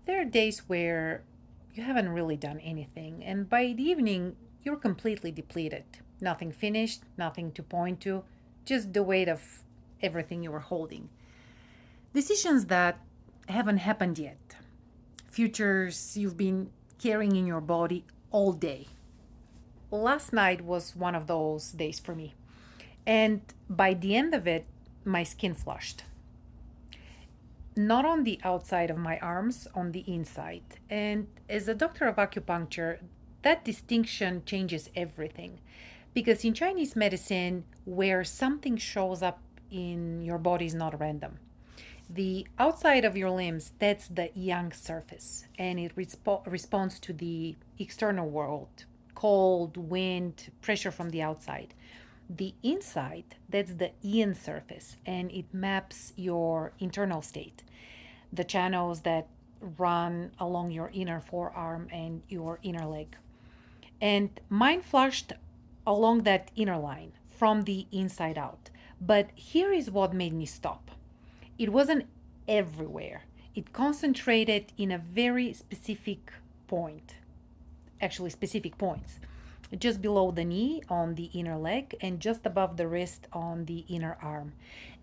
There are days where you haven't really done anything, and by the evening, you're completely depleted. Nothing finished, nothing to point to, just the weight of everything you were holding. Decisions that haven't happened yet, futures you've been carrying in your body all day. Last night was one of those days for me, and by the end of it, my skin flushed. Not on the outside of my arms, on the inside. And as a doctor of acupuncture, that distinction changes everything. Because in Chinese medicine, where something shows up in your body is not random. The outside of your limbs, that's the yang surface, and it responds to the external world, cold, wind, pressure from the outside. The inside, that's the yin surface, and it maps your internal state, the channels that run along your inner forearm and your inner leg. And mine flushed along that inner line from the inside out. But here is what made me stop. It wasn't everywhere. It concentrated in a very specific point, actually, specific points. Just below the knee on the inner leg and just above the wrist on the inner arm.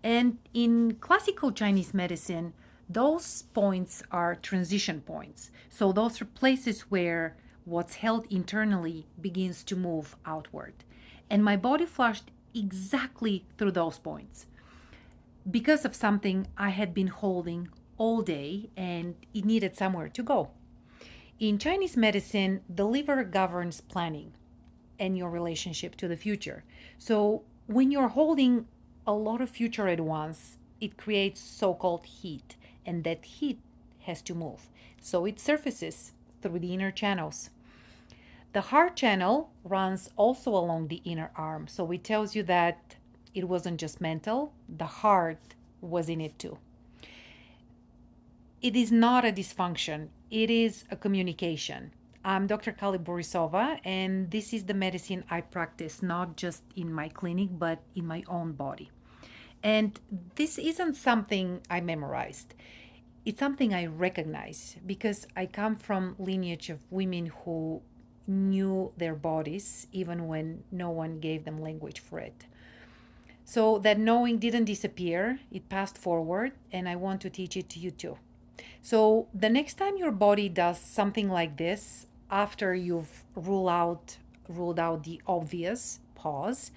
And in classical Chinese medicine, those points are transition points. So those are places where what's held internally begins to move outward. And my body flushed exactly through those points because of something I had been holding all day and it needed somewhere to go. In Chinese medicine, the liver governs planning and your relationship to the future. So when you're holding a lot of future at once, it creates so called heat, and that heat has to move. So it surfaces through the inner channels. The heart channel runs also along the inner arm, so it tells you that it wasn't just mental, the heart was in it too. It is not a dysfunction, it is a communication. I'm Dr. Kali Borisova, and this is the medicine I practice not just in my clinic but in my own body. And this isn't something I memorized. It's something I recognize because I come from lineage of women who knew their bodies even when no one gave them language for it. So that knowing didn't disappear, it passed forward, and I want to teach it to you too. So the next time your body does something like this, after you've ruled out the obvious, pause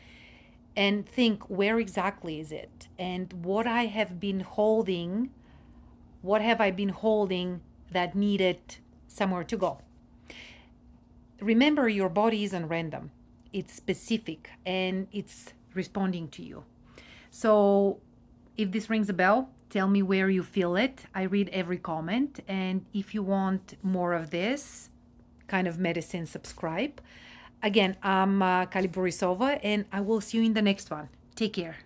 and think, where exactly is it? And what have I been holding that needed somewhere to go? Remember, your body isn't random. It's specific and it's responding to you. So if this rings a bell, tell me where you feel it. I read every comment. And if you want more of this kind of medicine, subscribe. Again, I'm Kali Borisova, and I will see you in the next one. Take care.